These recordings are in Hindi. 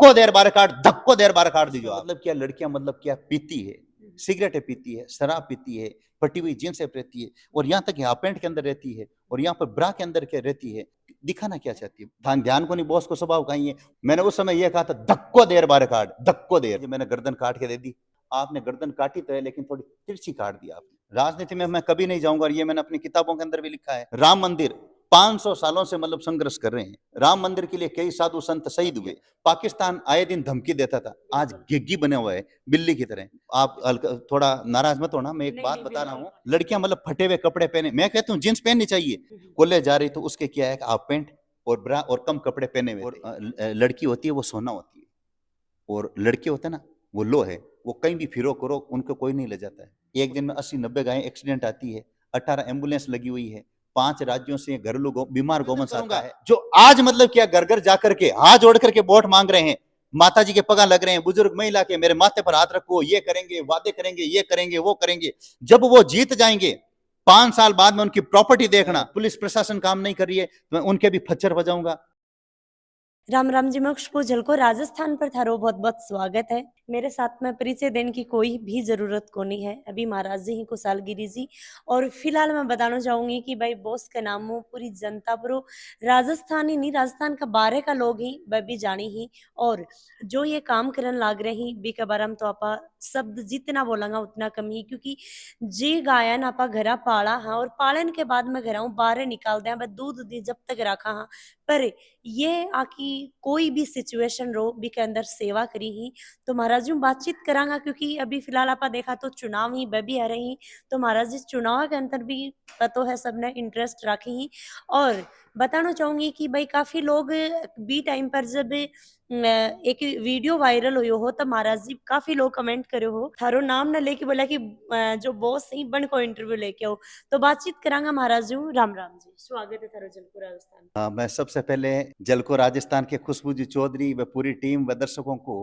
धक्को देर बार काट, धक्को देर बार काट दीजिए। मतलब क्या लड़कियां मतलब क्या पीती है, सिगरेटें पीती है, शराब पीती है, फटी हुई जींस रहती है, और यहाँ तक हाफ पैंट के अंदर रहती है, और यहाँ पर ब्रा के अंदर क्या रहती है, दिखाना क्या चाहती है? ध्यान को नहीं, बॉस को स्वभाव कहीं है। मैंने उस समय यह कहा था धक्को देर बार काट, धक्को देर। मैंने गर्दन काट के दे दी। आपने गर्दन काटी तो है, लेकिन थोड़ी तिरछी काट दी आपने। राजनीति में मैं कभी नहीं जाऊंगा, और ये मैंने अपनी किताबों के अंदर भी लिखा है। राम मंदिर 500 सालों से मतलब संघर्ष कर रहे हैं। राम मंदिर के लिए कई साधु संत शहीद हुए। पाकिस्तान आए दिन धमकी देता था, आज गिग्गी बने हुआ है बिल्ली की तरह। आप थोड़ा नाराज मत होना, मैं एक बात बता रहा हूँ। लड़कियां मतलब फटे हुए कपड़े पहने, मैं कहता हूँ जींस पहननी चाहिए। कॉलेज जा रही तो उसके क्या है, हाफ पैंट और ब्रा और कम कपड़े पहने हुए। और लड़की होती है वो सोना होती है, और लड़के होते हैं ना वो लो है। वो कहीं भी फिरो करो, उनको कोई नहीं ले जाता है। एक दिन में 80-90 गायें एक्सीडेंट आती है, 18 एम्बुलेंस लगी हुई है, 5 राज्यों से घरेलू बीमार गौवंश आता है। जो आज मतलब क्या घर घर जाकर के हाथ जोड़ करके वोट मांग रहे हैं, माता जी के पगा लग रहे हैं, बुजुर्ग महिला के, मेरे माथे पर हाथ रखो, ये करेंगे, वादे करेंगे, ये करेंगे, वो करेंगे। जब वो जीत जाएंगे 5 साल बाद में उनकी प्रॉपर्टी देखना, पुलिस प्रशासन काम नहीं कर रही है तो मैं उनके भी फच्चर बजाऊंगा। राम राम जी, मैं खुशबू झलको राजस्थान पर थारो बहुत बहुत स्वागत है। मेरे साथ में परिचय देने की कोई भी जरूरत को नहीं है। अभी महाराज जी ही कुशालगिरी जी, और फिलहाल मैं बताना चाहूंगी कि भाई बॉस के नाम हो पूरी जनता पर राजस्थान ही नहीं, राजस्थान का बारे का लोग ही वह भी जानी ही। और जो ये काम करन लाग रहे ही बी के बारे में तो आपा शब्द जितना बोलेंगा उतना कम ही, क्योंकि जी गायन आपा घरा पाला हाँ, और पालन के बाद में घरा बाहर निकाल दें, दूध दी जब तक रखा हाँ। पर ये आकी कोई भी सिचुएशन रो बी के अंदर सेवा करी ही तो महाराज जी बातचीत करांगा, क्योंकि अभी फिलहाल आपा देखा तो चुनाव ही बबी आ रही ही, तो महाराज जी चुनाव के अंदर भी पतो है सबने इंटरेस्ट रखी ही। और बताना चाहूंगी कि भाई काफी लोग बी टाइम पर जब एक वीडियो वायरल हुई हो तो महाराज जी काफी लोग कमेंट करे हो, थारो नाम ना लेके बोला कि जो बॉस ही बन को इंटरव्यू लेके हो, तो बातचीत करांगा महाराज जी। राम राम जी, स्वागत है थारो जलपुर राजस्थान। मैं सबसे पहले जलको राजस्थान के खुशबू जी चौधरी व पूरी टीम व दर्शकों को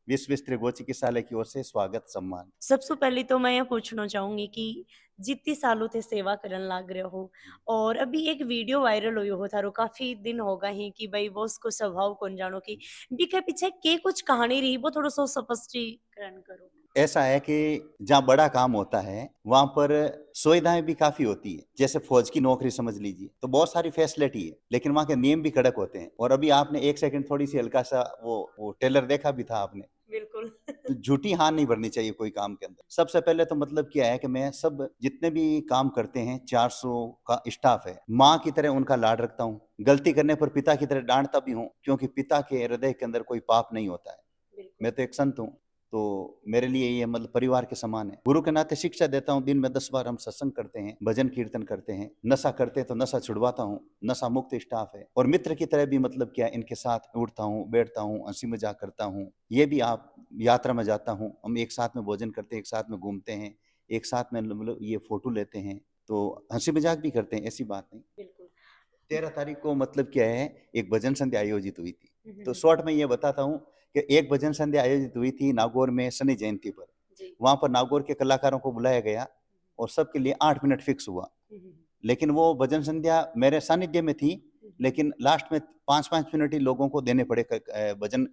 विश्व स्तरीय गो चिकित्सालय की ओर से स्वागत सम्मान। सबसे पहले तो मैं ये पूछना चाहूंगी कि जितनी सालों थे सेवा करन लाग रहे हो, और अभी एक वीडियो वायरल हुई हो थारो काफी दिन होगा ही कि भाई बॉस को स्वभाव कौन जानो की बीके पीछे के कुछ कहानी रही, वो थोड़ा सा स्पष्टीकरण करो। ऐसा है कि जहाँ बड़ा काम होता है वहां पर सुविधाएं भी काफी होती है। जैसे फौज की नौकरी समझ लीजिए, तो बहुत सारी फैसिलिटी है, लेकिन वहां के नियम भी कड़क होते हैं। और अभी आपने एक सेकंड थोड़ी सी हल्का सा वो टेलर देखा भी था आपने। बिल्कुल। तो झूठी हार नहीं भरनी चाहिए कोई काम के अंदर। सबसे पहले तो मतलब क्या है कि मैं सब जितने भी काम करते हैं 400 का स्टाफ है, माँ की तरह उनका लाड रखता हूँ। गलती करने पर पिता की तरह डांटता भी हूँ, क्योंकि पिता के हृदय के अंदर कोई पाप नहीं होता है। मैं तो एक संत हूँ, तो मेरे लिए ये मतलब परिवार के समान है। गुरु के नाते शिक्षा देता हूँ। दिन में 10 बार हम सत्संग करते हैं, भजन कीर्तन करते हैं। नशा करते हैं तो नशा छुड़वाता हूँ, नशा मुक्त स्टाफ है। और मित्र की तरह भी मतलब क्या इनके साथ उठता हूँ, बैठता हूँ, हंसी मजाक करता हूँ। ये भी आप यात्रा में जाता हूँ, हम एक साथ में भोजन करते हैं, एक साथ में घूमते हैं, एक साथ में मतलब ये फोटो लेते हैं, तो हंसी मजाक भी करते हैं, ऐसी बात नहीं। बिल्कुल। 13 तारीख को मतलब क्या है एक भजन संध्या आयोजित हुई थी। तो शॉर्ट में ये बताता हूँ कि एक भजन संध्या आयोजित हुई थी नागौर में शनि जयंती पर। वहां पर नागौर के कलाकारों को बुलाया गया और सबके लिए 8 मिनट फिक्स हुआ। लेकिन वो भजन संध्या मेरे सानिध्य में थी, लेकिन लास्ट में 5-5 मिनट ही लोगों को देने पड़े भजन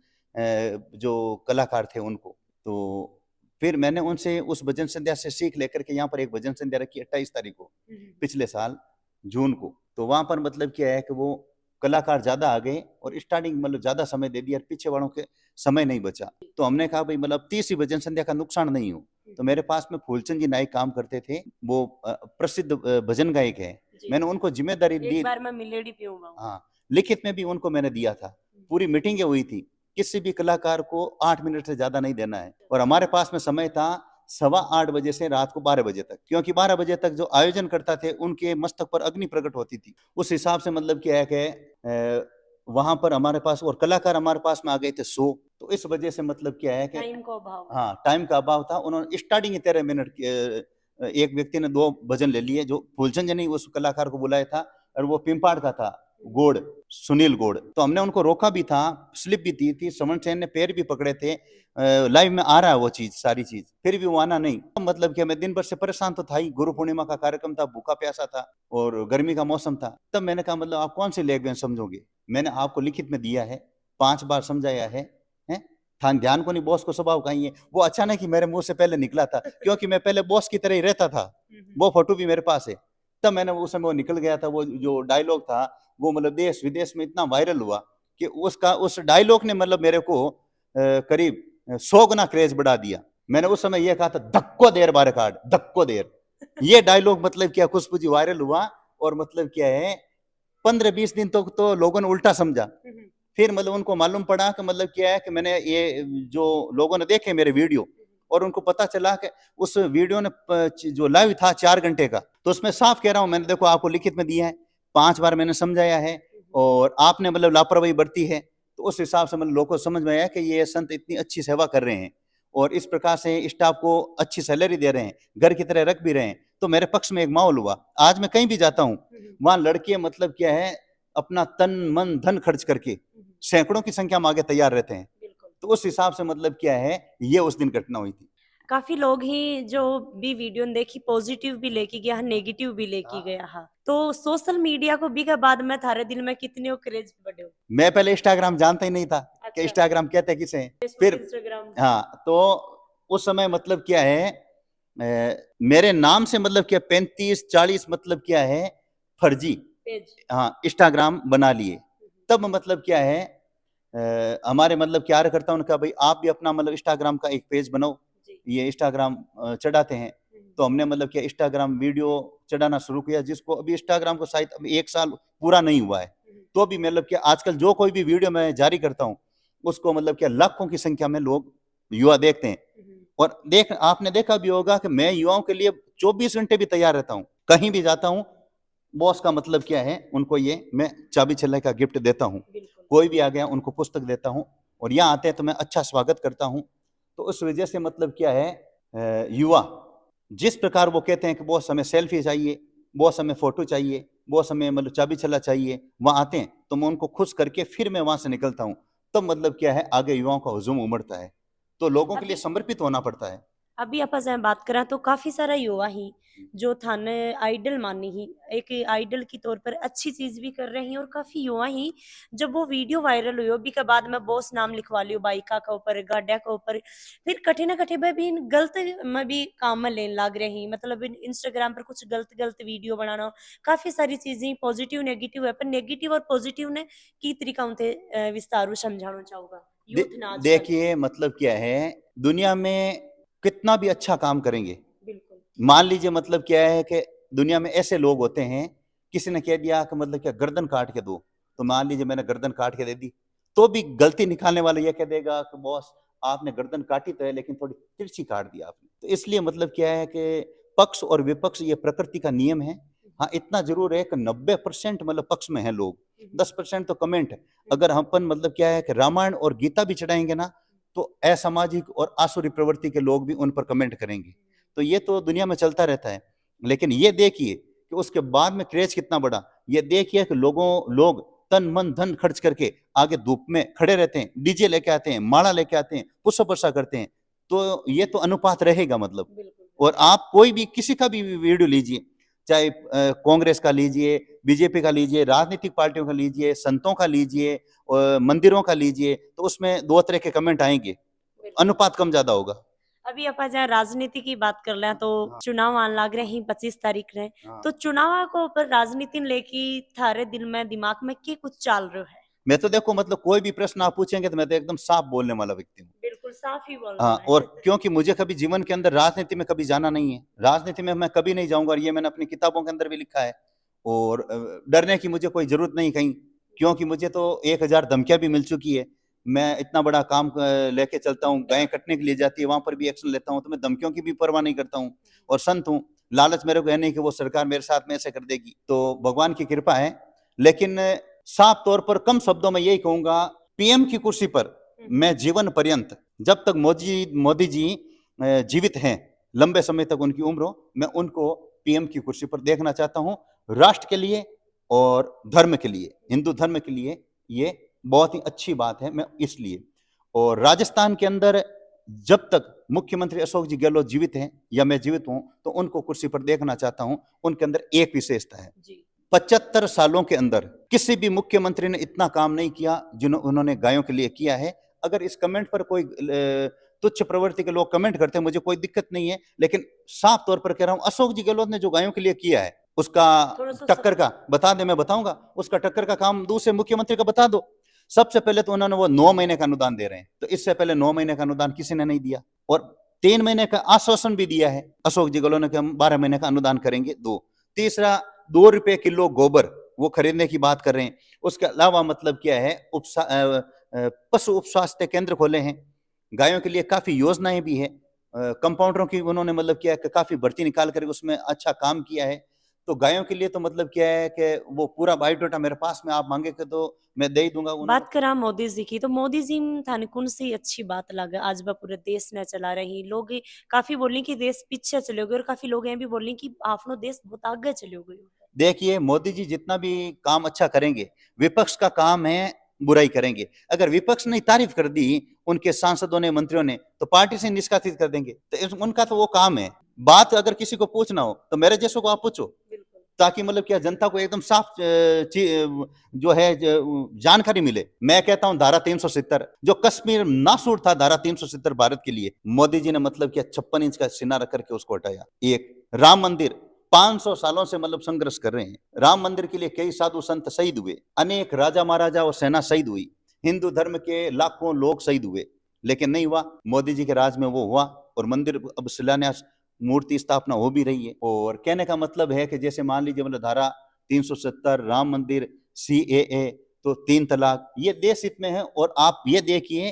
जो कलाकार थे उनको। तो फिर मैंने उनसे उस भजन संध्या से सीख लेकर के यहाँ पर एक भजन संध्या रखी 28 तारीख को, पिछले साल जून को। तो वहां पर मतलब क्या है कि वो कलाकार ज्यादा आ गए और स्टार्टिंग मतलब ज्यादा समय दे दिया, पीछे वालों के समय नहीं बचा। तो हमने कहा भाई मतलब 30 भजन संध्या का नुकसान नहीं हो। तो मेरे पास में फूलचंद जी नाइक काम करते थे, वो प्रसिद्ध भजन गायक है। मैंने उनको जिम्मेदारी दी, एक बार मैं मिलेडी पीऊंगा। हाँ लिखित में भी उनको मैंने दिया था। पूरी मीटिंगें हुई थी, किसी भी कलाकार को 8 मिनट से ज्यादा नहीं देना है। और हमारे पास में समय था 8:15 बजे से रात को 12 बजे तक, क्योंकि 12 बजे तक जो आयोजन करता थे उनके मस्तक पर अग्नि प्रकट होती थी। उस हिसाब से मतलब क्या है कि वहां पर हमारे पास और कलाकार हमारे पास में आ गए थे 100। तो इस वजह से मतलब क्या है कि टाइम को अभाव। हाँ टाइम का अभाव था। उन्होंने स्टार्टिंग 13 मिनट एक व्यक्ति ने 2 भजन ले लिए, जो फूलचंद जी ने उस कलाकार को बुलाया था, और वो पिंपाड़ का था, गोड़, सुनील गोड़। तो हमने उनको रोका भी था, स्लिप भी दी थी, समन सेन ने पैर भी पकड़े थे, लाइव में आ रहा है वो चीज, सारी चीज, फिर भी वो आना नहीं। मतलब कि मैं दिन भर से परेशान तो था ही, गुरु पूर्णिमा का कार्यक्रम था, भूखा प्यासा था और गर्मी का मौसम था। तब मैंने कहा मतलब आप कौन से लैंग्वेज समझोगे, मैंने आपको लिखित में दिया है, 5 बार समझाया है, ध्यान को नहीं, बॉस को स्वभाव कहीं है, वो अचानक ही मेरे मुंह से पहले निकला था, क्योंकि मैं पहले बॉस की तरह ही रहता था। वो फोटो भी मेरे पास है। तब मैंने उस समय वो निकल गया था, वो जो डायलॉग था वो मतलब देश विदेश में इतना वायरल हुआ कि उस डायलॉग ने मतलब मेरे को करीब 100 गुना क्रेज बढ़ा दिया। मैंने उस समय ये कहा था, धक्को देर बार कार्ड, धक्को देर। ये डायलॉग मतलब क्या खुशबू जी वायरल हुआ, और मतलब क्या है 15-20 दिन तो लोगों ने उल्टा समझा। फिर मतलब उनको मालूम पड़ा कि मतलब क्या है कि मैंने ये जो लोगों ने देखे मेरे वीडियो, और उनको पता चला कि उस वीडियो ने जो लाइव था 4 घंटे का, तो उसमें साफ कह रहा हूं, मैंने देखो आपको लिखित में दिया है, 5 बार मैंने समझाया है, और आपने मतलब लापरवाही बरती है। तो उस हिसाब से मतलब लोगों को समझ में आया कि ये संत इतनी अच्छी सेवा कर रहे हैं, और इस प्रकार से स्टाफ को अच्छी सैलरी दे रहे हैं, घर की तरह रख भी रहे हैं। तो मेरे पक्ष में एक माहौल हुआ। आज मैं कहीं भी जाता हूँ, वहां लड़के मतलब क्या है अपना तन मन धन खर्च करके सैकड़ों की संख्या में आगे तैयार रहते हैं। तो उस हिसाब से मतलब क्या है, ये उस दिन घटना हुई थी। काफी लोग ही जो भी वीडियो ने देखी पॉजिटिव भी लेके गया, नेगेटिव भी लेके गया हा। तो सोशल मीडिया को भी के बाद में थारे दिल में कितने क्रेज बढ़े हो? मैं पहले इंस्टाग्राम जानता ही नहीं था कि इंस्टाग्राम कहते किसे हैं। फिर इंस्टाग्राम, हाँ, तो उस समय मतलब क्या है मेरे नाम से मतलब क्या 35-40 मतलब क्या है फर्जी हाँ इंस्टाग्राम बना लिए। तब मतलब क्या है हमारे मतलब कार्यकर्ताओं ने कहा भाई आप भी अपना मतलब इंस्टाग्राम का एक पेज बनाओ, ये इंस्टाग्राम चढ़ाते हैं। तो हमने मतलब क्या इंस्टाग्राम वीडियो चढ़ाना शुरू किया, जिसको अभी इंस्टाग्राम को शायद अभी 1 साल पूरा नहीं हुआ है। तो भी मतलब क्या आजकल जो कोई भी वीडियो मैं जारी करता हूँ, उसको मतलब क्या लाखों की संख्या में लोग युवा देखते हैं। और आपने देखा भी होगा कि मैं युवाओं के लिए 24 घंटे भी तैयार रहता हूँ। कहीं भी जाता हूँ, बॉस का मतलब क्या है, उनको ये मैं चाबी छल्ले का गिफ्ट देता हूँ। कोई भी आ गया उनको पुस्तक देता हूँ, और यहाँ आते हैं तो मैं अच्छा स्वागत करता हूँ। तो उस वजह से मतलब क्या है युवा जिस प्रकार वो कहते हैं कि बॉस हमें सेल्फी चाहिए, बॉस हमें फोटो चाहिए, बॉस हमें मतलब चाबी छल्ला चाहिए, वहां आते हैं तो मैं उनको खुश करके फिर मैं वहां से निकलता हूँ। तब मतलब क्या है आगे युवाओं का हुजूम उमड़ता है, तो लोगों के लिए समर्पित होना पड़ता है। अभी आप जै बात करें तो काफी सारा युवा ही जो थाने आइडल मानी ही एक आइडल की तौर पर अच्छी चीज भी कर रहे हैं, और काफी युवा ही जब वो वीडियो वायरल हुई अभी के बाद में बॉस नाम लिखवा लियो बाइका के ऊपर, गाड्या के ऊपर, फिर कठे ना कठे में भी गलत में भी काम में लेने लग रहे हैं। मतलब इंस्टाग्राम पर कुछ गलत गलत वीडियो बनाना, काफी सारी चीजें पॉजिटिव नेगेटिव है, पर नेगेटिव और पॉजिटिव ने की तरीका उनसे विस्तारू समझाना चाहूंगा यूथ ना आजकल। देखिए मतलब क्या है, दुनिया में कितना भी अच्छा काम करेंगे, बिल्कुल मान लीजिए मतलब क्या है कि दुनिया में ऐसे लोग होते हैं, किसी ने कह दिया कि मतलब क्या गर्दन काट के दो, तो मान लीजिए मैंने गर्दन काट के दे दी, तो भी गलती निकालने वाला ये कह देगा कि बॉस आपने गर्दन काटी तो है लेकिन थोड़ी तिरछी काट दी आपने। तो इसलिए मतलब क्या है कि पक्ष और विपक्ष ये प्रकृति का नियम है। हाँ, इतना जरूर है कि 90% मतलब पक्ष में है लोग, 10% तो कमेंट है। अगर हम अपन मतलब क्या है कि रामायण और गीता भी चढ़ाएंगे ना, तो असामाजिक और आसुरी प्रवृत्ति के लोग भी उन पर कमेंट करेंगे। तो ये तो दुनिया में चलता रहता है। लेकिन ये देखिए कि उसके बाद में क्रेज कितना बड़ा, ये देखिए कि लोग तन मन धन खर्च करके आगे धूप में खड़े रहते हैं, डीजे लेके आते हैं, माला लेके आते हैं, पुष्प वर्षा करते हैं। तो ये तो अनुपात रहेगा मतलब। और आप कोई भी किसी का भी वीडियो लीजिए, चाहे कांग्रेस का लीजिए, बीजेपी का लीजिए, राजनीतिक पार्टियों का लीजिए, संतों का लीजिए, मंदिरों का लीजिए, तो उसमें 2 तरह के कमेंट आएंगे, अनुपात कम ज्यादा होगा। अभी अपन जहाँ राजनीति की बात कर लें तो चुनाव आने लग रहे हैं 25 तारीख रहे, तो चुनाव को ऊपर राजनीति लेके थारे दिल में दिमाग में क्या कुछ चल रहा है? मैं तो देखो मतलब कोई भी प्रश्न आप पूछेंगे तो मैं तो एकदम साफ बोलने वाला व्यक्ति हूँ। बिल्कुल साफ ही बोलना हाँ, है। और क्योंकि मुझे कभी जीवन के अंदर राजनीति में कभी जाना नहीं है, राजनीति में मैं कभी नहीं जाऊंगा, और ये मैंने अपनी किताबों के अंदर भी लिखा है। और डरने की मुझे कोई जरूरत नहीं कहीं, क्योंकि मुझे तो 1000 धमकियां भी मिल चुकी है। मैं इतना बड़ा काम लेके चलता हूँ, गायें कटने के लिए जाती है वहां पर भी एक्शन लेता हूँ, तो मैं धमकियों की भी परवाह नहीं करता हूँ। और संत हूँ, लालच मेरे को है नहीं कि वो सरकार मेरे साथ में ऐसे कर देगी, तो भगवान की कृपा है। लेकिन साफ तौर पर कम शब्दों में यही कहूंगा, पीएम की कुर्सी पर मैं जीवन पर्यंत, जब तक मोदी जी जीवित हैं, लंबे समय तक उनकी उम्र हो, मैं उनको पीएम की कुर्सी पर देखना चाहता हूं, राष्ट्र के लिए और धर्म के लिए, हिंदू धर्म के लिए ये बहुत ही अच्छी बात है। मैं इसलिए, और राजस्थान के अंदर जब तक मुख्यमंत्री अशोक जी गहलोत जीवित हैं या मैं जीवित हूं, तो उनको कुर्सी पर देखना चाहता हूं। उनके अंदर एक विशेषता है, 75 सालों के अंदर किसी भी मुख्यमंत्री ने इतना काम नहीं किया जिन्होंने उन्होंने गायों के लिए किया है। अगर इस कमेंट पर कोई तुच्छ प्रवृत्ति के लोग कमेंट करते हैं, मुझे कोई दिक्कत नहीं है, लेकिन साफ तौर पर कह रहा हूं, अशोक जी गहलोत ने जो गायों के लिए किया है उसका टक्कर का बता दे, मैं बताऊंगा उसका टक्कर का काम दूसरे मुख्यमंत्री का बता दो। सबसे पहले तो उन्होंने वो 9 महीने का अनुदान दे रहे हैं, तो इससे पहले 9 महीने का अनुदान किसी ने नहीं दिया, और 3 महीने का आश्वासन भी दिया है अशोक जी गहलोत ने कि हम 12 महीने का अनुदान करेंगे। दो, तीसरा 2 रुपए किलो गोबर वो खरीदने की बात कर रहे हैं। उसके अलावा मतलब क्या है, पशु उप स्वास्थ्य केंद्र खोले हैं, गायों के लिए काफी योजनाएं भी है, कंपाउंडरों की उन्होंने मतलब क्या है काफी भर्ती निकाल कर उसमें अच्छा काम किया है। तो गायों के लिए तो मतलब क्या है कि वो पूरा बायोडाटा मेरे पास में आप मांगेगे तो मैं दे ही दूंगा। बात करा मोदी जी की, तो मोदी जी थाने कौन सी अच्छी बात लगे आज बा पूरे देश ने चला रही, लोग काफी बोली कि देश पीछे चले गए, और काफी लोग ये भी बोली कि आपनो देश बहुत आगे चले गए। देखिए मोदी जी जितना भी काम अच्छा करेंगे, विपक्ष का काम है बुराई करेंगे। अगर विपक्ष ने तारीफ कर दी उनके सांसदों ने, मंत्रियों ने, तो पार्टी से निष्कासित कर देंगे। तो उनका तो वो काम है। बात अगर किसी को पूछना हो तो मेरे जैसों को आप पूछो, ताकि मतलब क्या जनता को एकदम साफ जो है जानकारी मिले। मैं कहता हूं धारा 370 जो कश्मीर नासूर था, धारा 370 भारत के लिए मोदी जी ने मतलब क्या 56 इंच का सीना रख करके उसको हटाया। एक राम मंदिर 500 सालों से मतलब संघर्ष कर रहे हैं, राम मंदिर के लिए कई साधु संत शहीद हुए, अनेक राजा महाराजा और सेना शहीद हुई, हिंदू धर्म के लाखों लोग शहीद हुए, लेकिन नहीं हुआ। मोदी जी के राज में वो हुआ, और मंदिर अब शिलान्यास मूर्ति स्थापना हो भी रही है। और कहने का मतलब है कि जैसे मान लीजिए मतलब धारा 370, राम मंदिर, CAA, तो 3 तलाक, ये देश हित में है। और आप ये देखिए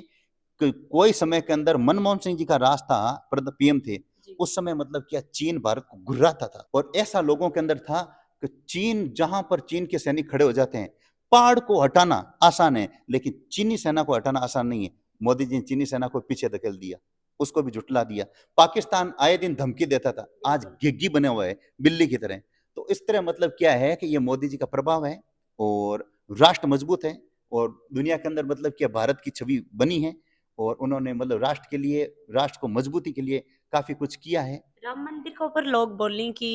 कि कोई समय के अंदर मनमोहन सिंह जी का राज था, PM थे, उस समय मतलब क्या चीन भारत को घुराता था, और ऐसा लोगों के अंदर था कि चीन, जहां पर चीन के सैनिक खड़े हो जाते हैं, पहाड़ को हटाना आसान है लेकिन चीनी सेना को हटाना आसान नहीं है। मोदी जी ने चीनी सेना को पीछे धकेल दिया, उसको भी जुटला दिया। पाकिस्तान आए दिन धमकी देता था, आज गिग्गी बने हुआ है बिल्ली की तरह। तो इस तरह मतलब क्या है कि ये मोदी जी का प्रभाव है, और राष्ट्र मजबूत है, और दुनिया के अंदर मतलब क्या भारत की छवि बनी है, और उन्होंने मतलब राष्ट्र के लिए, राष्ट्र को मजबूती के लिए काफी कुछ किया है। राम मंदिर के ऊपर लोग बोलें कि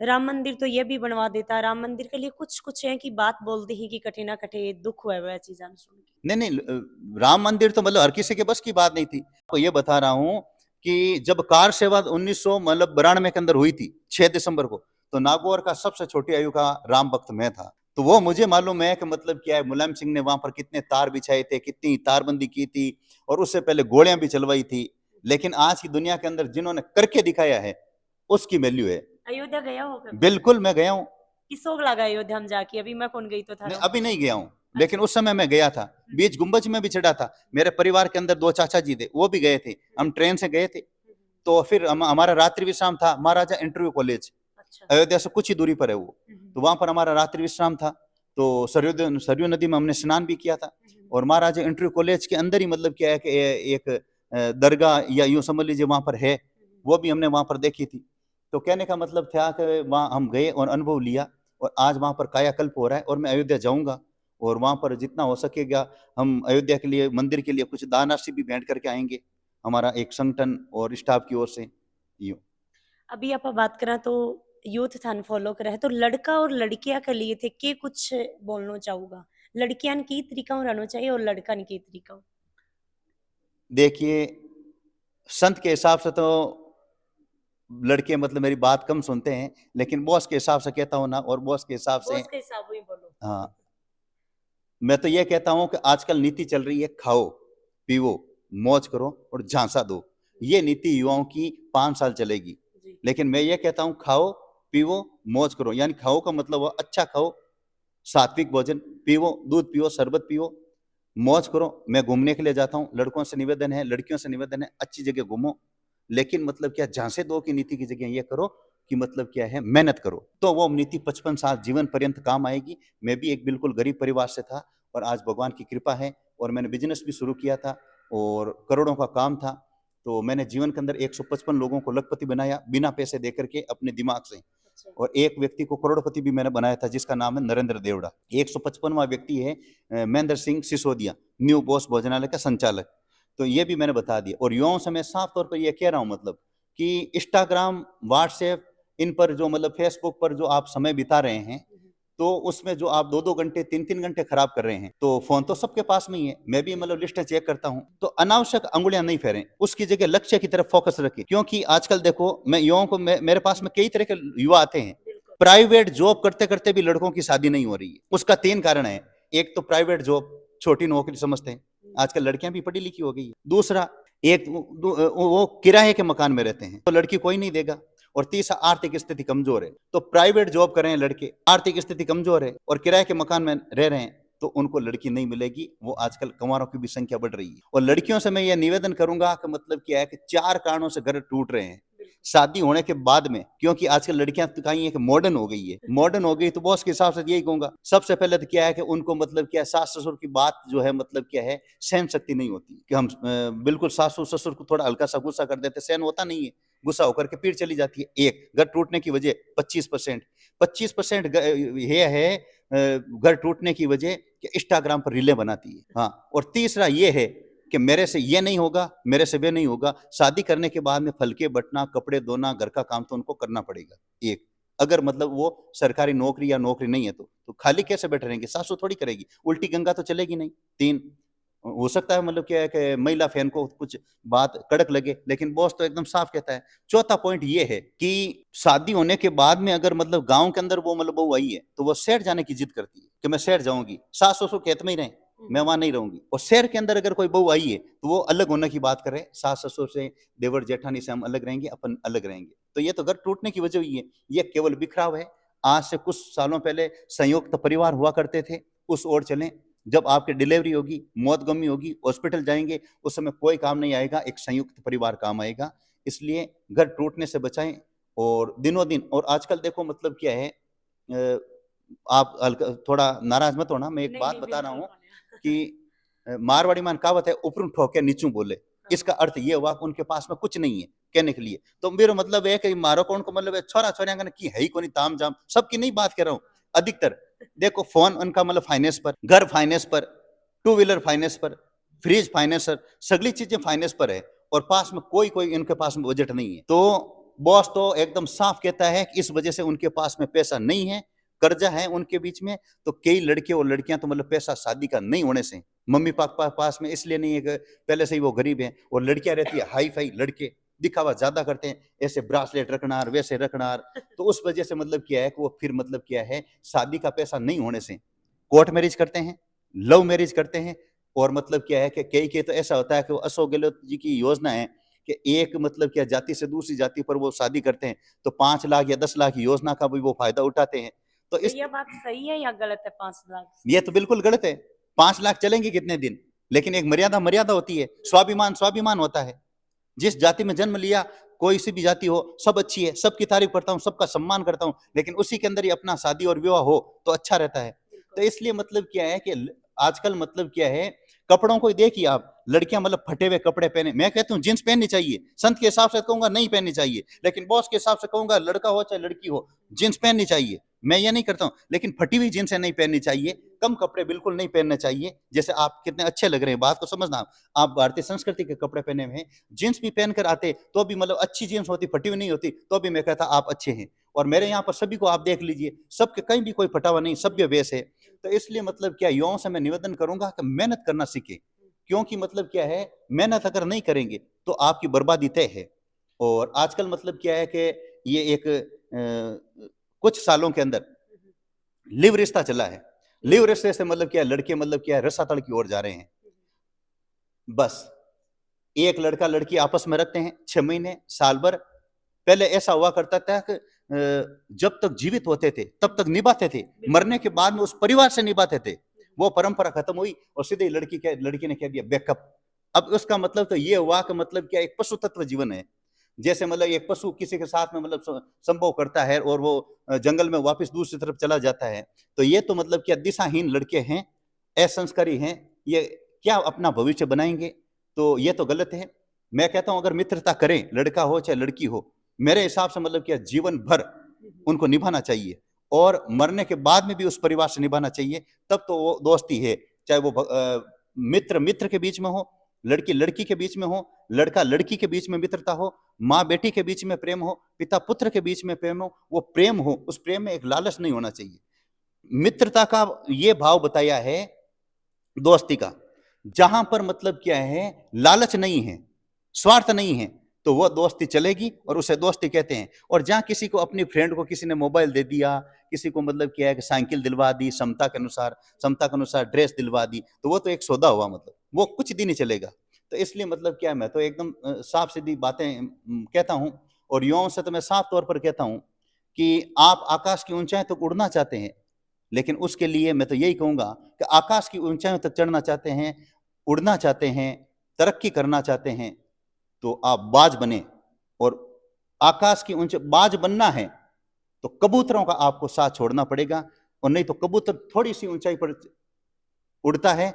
राम मंदिर तो ये भी बनवा देता, राम मंदिर के लिए कुछ कुछ है कि बात बोल दी ही कि कठे ना कठे दुख हुआ वह चीज़ां सुन के। नहीं नहीं, राम मंदिर तो मतलब हर किसी के बस की बात नहीं थी। तो ये बता रहा हूं कि जब कार सेवा 1900 मतलब 92 के अंदर हुई थी 6 दिसंबर को, तो नागौर का सबसे छोटी आयु का राम भक्त मैं था। तो वो मुझे मालूम है कि मतलब क्या है, मुलायम सिंह ने वहां पर कितने तार बिछाए थे, कितनी तारबंदी की थी, और उससे पहले गोलियां भी चलवाई थी। लेकिन आज की दुनिया के अंदर जिन्होंने करके दिखाया है उसकी वैल्यू है। अयोध्या गया हो कभी? बिल्कुल मैं गया हूँ। किसोग लगा अयोध्या हम जाके, अभी मैं कौन गई तो था। नहीं अभी नहीं गया हूँ, लेकिन उस समय मैं गया था, बीच गुम्बज में भी चढ़ा था। मेरे परिवार के अंदर 2 चाचा जी थे, वो भी गए थे, हम ट्रेन से गए थे। तो फिर हमारा रात्रि विश्राम था महाराजा इंटरव्यू कॉलेज, अयोध्या से कुछ ही दूरी पर है वो। तो वहां पर हमारा रात्रि विश्राम था। तो सरयू नदी में हमने स्नान भी किया था, और महाराजा इंटरव्यू कॉलेज के अंदर ही मतलब क्या है कि एक दरगाह या यूं समझ लीजिए वहां पर है, वो भी हमने वहां पर देखी थी। तो कहने का मतलब था कि वहां हम गए और अनुभव लिया, और आज वहां पर कायाकल्प हो रहा है, और मैं अयोध्या जाऊंगा, और वहां पर जितना हो सकेगा हम अयोध्या के लिए, मंदिर के लिए कुछ दान राशि भी भेंट करके आएंगे, हमारा एक संगठन और स्टाफ की ओर से। यूं अभी आप बात करें तो यूथ थान फॉलो करे है, तो लड़का और लड़कियां के लिए थे के कुछ बोलना चाहूंगा, लड़कियां की तरीका रहना चाहिए और लड़का की तरीका। देखिए संत के हिसाब से तो लड़के मतलब मेरी बात कम सुनते हैं, लेकिन बॉस के हिसाब से कहता हूँ ना, और बॉस के हिसाब से, बॉस के हिसाब ही बोलो। हाँ, मैं तो ये कहता हूं कि आजकल नीति चल रही है खाओ पीवो मौज करो और झांसा दो। ये नीति युवाओं की 5 साल चलेगी, लेकिन मैं ये कहता हूं खाओ पीवो मौज करो। यानी खाओ का मतलब वो अच्छा खाओ, सात्विक भोजन, पीवो दूध, पियो शरबत, पियो मौज करो। मैं घूमने के लिए जाता हूँ, लड़कों से निवेदन है, लड़कियों से निवेदन है, अच्छी जगह घूमो, लेकिन मतलब क्या झांसे दो की नीति की जगह ये करो कि मतलब क्या है मेहनत करो, तो वो नीति 55 साल जीवन पर्यंत काम आएगी। मैं भी एक बिल्कुल गरीब परिवार से था, और आज भगवान की कृपा है, और मैंने बिजनेस भी शुरू किया था, और करोड़ों का काम था। तो मैंने जीवन के अंदर 155 लोगों को लखपति बनाया बिना पैसे दे करके अपने दिमाग से, और एक व्यक्ति को करोड़पति भी मैंने बनाया था जिसका नाम है नरेंद्र देवड़ा। 155वां व्यक्ति है महेंद्र सिंह सिसोदिया, न्यू बॉस भोजनालय का संचालक। तो ये भी मैंने बता दिया। और युवाओं से मैं साफ तौर पर यह कह रहा हूं मतलब कि इंस्टाग्राम, व्हाट्सएप, इन पर जो मतलब फेसबुक पर जो आप समय बिता रहे हैं, तो उसमें जो आप 2-2 घंटे 3-3 घंटे खराब कर रहे हैं, तो फोन तो सबके पास में ही है, मैं भी मतलब लिस्टें चेक करता हूं। तो अनावश्यक अंगुलियां नहीं फेरें, उसकी जगह लक्ष्य की तरफ फोकस रखें। क्योंकि आजकल देखो, मैं युवाओं को, मेरे पास में कई तरह के युवा आते हैं, प्राइवेट जॉब करते करते भी लड़कों की शादी नहीं हो रही है। उसका 3 कारण है। एक तो प्राइवेट जॉब छोटी नौकरी समझते हैं, आजकल लड़कियां भी पढ़ी लिखी हो गई है। दूसरा, एक वो किराए के मकान में रहते हैं, तो लड़की कोई नहीं देगा। और तीसरा, आर्थिक स्थिति कमजोर है। तो प्राइवेट जॉब कर रहे हैं लड़के, आर्थिक स्थिति कमजोर है और किराए के मकान में रह रहे हैं, तो उनको लड़की नहीं मिलेगी। वो आजकल कुंवारों की भी संख्या बढ़ रही है। और लड़कियों से मैं ये निवेदन करूंगा कि मतलब क्या है कि 4 कारणों से घर टूट रहे हैं शादी होने के बाद में। क्योंकि आजकल लड़कियां तो कहीं है कि मॉडर्न हो गई है, मॉडर्न हो गई, तो बॉस के हिसाब से यही कहूंगा, सबसे पहले तो क्या है कि उनको मतलब क्या है, सास ससुर की बात जो है मतलब क्या है, सहन शक्ति नहीं होती। कि हम बिल्कुल सासू ससुर को थोड़ा हल्का सा गुस्सा कर देते, सहन होता नहीं है, गुस्सा होकर के पीठ चली जाती है। एक घर टूटने की वजह 25%, 25% ये है घर टूटने की वजह कि इंस्टाग्राम पर रीलें बनाती है। हाँ, और तीसरा ये है कि मेरे से ये नहीं होगा, मेरे से वे नहीं होगा। शादी करने के बाद में फलके बटना, कपड़े धोना, घर का काम तो उनको करना पड़ेगा। एक, अगर मतलब वो सरकारी नौकरी या नौकरी नहीं है तो खाली कैसे बैठे रहेंगे, सासू थोड़ी करेगी, उल्टी गंगा तो चलेगी नहीं। 3, हो सकता है मतलब क्या है कि महिला फैन को कुछ बात कड़क लगे, लेकिन बॉस तो एकदम साफ कहता है। चौथा पॉइंट ये है कि शादी होने के बाद में अगर मतलब गांव के अंदर वो मतलब बहू आई है, तो वो शहर जाने की जिद करती है कि मैं शहर जाऊंगी, सास ससुर खेत में ही रहे, मैं वहां नहीं रहूंगी। और शहर के अंदर अगर कोई बहू आई है, तो वो अलग होने की बात करे, सास ससुर से, देवर जेठानी से हम अलग रहेंगे, अपन अलग रहेंगे। तो ये तो घर टूटने की वजह हुई है, ये केवल बिखराव है। आज से कुछ सालों पहले संयुक्त परिवार हुआ करते थे, उस ओर चलें। जब आपकी डिलीवरी होगी, मौत गमी होगी, हॉस्पिटल जाएंगे, उस समय कोई काम नहीं आएगा, एक संयुक्त परिवार काम आएगा। इसलिए घर टूटने से बचाएं। और दिनों दिन, और आजकल देखो मतलब क्या है, आप थोड़ा नाराज मत होना, मैं एक बात बता रहा हूँ कि मारवाड़ी में कहावत है, ऊपरों ठोके नीचू बोले। इसका अर्थ ये हुआ कि उनके पास में कुछ नहीं है कहने के लिए। तो मेरा मतलब है कि मारो कौन को मतलब छोरा छोरिया की है ही कोनी ताम जाम, सबकी नहीं बात कर रहा हूँ, अधिकतर देखो फोन उनका मतलब फाइनेंस पर, घर फाइनेंस पर, टू व्हीलर फाइनेंस पर, फ्रिज फाइनेंस पर, सगली चीजें फाइनेंस पर है। और पास में कोई कोई इनके पास में बजट नहीं है। तो बॉस तो एकदम साफ कहता है कि इस वजह से उनके पास में पैसा नहीं है, कर्जा है उनके बीच में। तो कई लड़के और लड़कियां तो मतलब पैसा शादी का नहीं होने से, मम्मी पापा पास में इसलिए नहीं है कि पहले से ही वो गरीब हैं, और लड़कियां रहती है हाई फाई, लड़के दिखावा ज्यादा करते हैं, ऐसे ब्रासलेट रखना वैसे रखना। तो उस वजह से मतलब क्या है कि वो फिर मतलब क्या है, शादी का पैसा नहीं होने से कोर्ट मैरिज करते हैं, लव मैरिज करते हैं। और मतलब क्या है कि कई के तो ऐसा होता है कि वो अशोक गहलोत जी की योजना है कि एक मतलब क्या जाति से दूसरी जाति पर वो शादी करते हैं, तो 5 लाख या 10 लाख योजना का भी वो फायदा उठाते हैं। तो इस ये बात सही है या गलत है? 5 लाख ये तो बिल्कुल गलत है। 5 लाख चलेंगे कितने दिन, लेकिन एक मर्यादा मर्यादा होती है, स्वाभिमान स्वाभिमान होता है। जिस जाति में जन्म लिया, कोई सी भी जाति हो, सब अच्छी है, सबकी तारीफ करता हूँ, सबका सम्मान करता हूँ, लेकिन उसी के अंदर ही अपना शादी और विवाह हो तो अच्छा रहता है। तो इसलिए मतलब क्या है कि आजकल मतलब क्या है, कपड़ों को देखिए आप, लड़कियां मतलब फटे हुए कपड़े पहने, मैं कहता हूँ जींस पहननी चाहिए, संत के हिसाब से कहूंगा नहीं पहननी चाहिए, लेकिन बॉस के हिसाब से कहूंगा लड़का हो चाहे लड़की हो, जींस पहननी चाहिए। मैं ये नहीं करता हूँ, लेकिन फटी हुई जींस नहीं पहननी चाहिए, कम कपड़े बिल्कुल नहीं पहनने चाहिए। जैसे आप कितने अच्छे लग रहे हैं, बात को समझना, आप भारतीय संस्कृति के कपड़े पहने हुए हैं, जींस भी पहनकर आते तो भी मतलब अच्छी जींस होती, फटी हुई नहीं होती, तो भी मैं कहता आप अच्छे हैं। और मेरे यहाँ पर सभी को आप देख लीजिए, सबके कहीं भी कोई फटा हुआ नहीं, सभ्य वेश है। तो इसलिए मतलब क्या, युवाओं से मैं निवेदन करूंगा कि मेहनत करना सीखे। क्योंकि मतलब क्या है, मेहनत अगर नहीं करेंगे तो आपकी बर्बादी तय है। और आजकल मतलब क्या है कि ये एक कुछ सालों के अंदर लिव रिश्ता चला है। लिव रिश्ते से मतलब क्या, लड़के मतलब क्या रसातल की ओर जा रहे हैं। बस एक लड़का लड़की आपस में रखते हैं 6 महीने साल भर। पहले ऐसा हुआ करता था कि जब तक जीवित होते थे तब तक निभाते थे, मरने के बाद में उस परिवार से निभाते थे। वो परंपरा खत्म हुई और सीधे लड़की ने कह दिया बैकअप। अब उसका मतलब तो ये हुआ कि मतलब क्या, एक पशु तत्व जीवन है। जैसे मतलब एक पशु किसी के साथ में मतलब संभोग करता है और वो जंगल में वापस दूसरी तरफ चला जाता है। तो ये तो मतलब क्या दिशाहीन लड़के हैं, असंस्कारी हैं, ये क्या अपना भविष्य बनाएंगे? तो ये तो गलत है। मैं कहता हूं अगर मित्रता करें, लड़का हो चाहे लड़की हो, मेरे हिसाब से मतलब क्या जीवन भर उनको निभाना चाहिए, और मरने के बाद में भी उस परिवार से निभाना चाहिए। तब तो वो दोस्ती है, चाहे वो मित्र मित्र के बीच में हो, लड़की लड़की के बीच में हो, लड़का लड़की के बीच में मित्रता हो, माँ बेटी के बीच में प्रेम हो, पिता पुत्र के बीच में प्रेम हो, वो प्रेम हो, उस प्रेम में एक लालच नहीं होना चाहिए। मित्रता का ये भाव बताया है दोस्ती का, जहां पर मतलब क्या है, लालच नहीं है, स्वार्थ नहीं है, तो वो दोस्ती चलेगी और उसे दोस्ती कहते हैं। और जहां किसी को, अपनी फ्रेंड को किसी ने मोबाइल दे दिया, किसी को मतलब क्या है कि साइकिल दिलवा दी, समता के अनुसार ड्रेस दिलवा दी, तो वो तो एक सौदा हुआ, मतलब वो कुछ दिन ही चलेगा। तो इसलिए मतलब क्या है, मैं तो एकदम साफ सीधी बातें कहता हूं। और युवाओं से तो मैं साफ तौर पर कहता हूं कि आप आकाश की ऊंचाई तक उड़ना चाहते हैं, लेकिन उसके लिए मैं तो यही कहूंगा कि आकाश की ऊंचाइयों तक चढ़ना चाहते हैं, उड़ना चाहते हैं, तरक्की करना चाहते हैं, तो आप बाज बने। और आकाश की ऊंचाई बाज बनना है तो कबूतरों का आपको साथ छोड़ना पड़ेगा, और नहीं तो कबूतर थोड़ी सी ऊंचाई पर उड़ता है।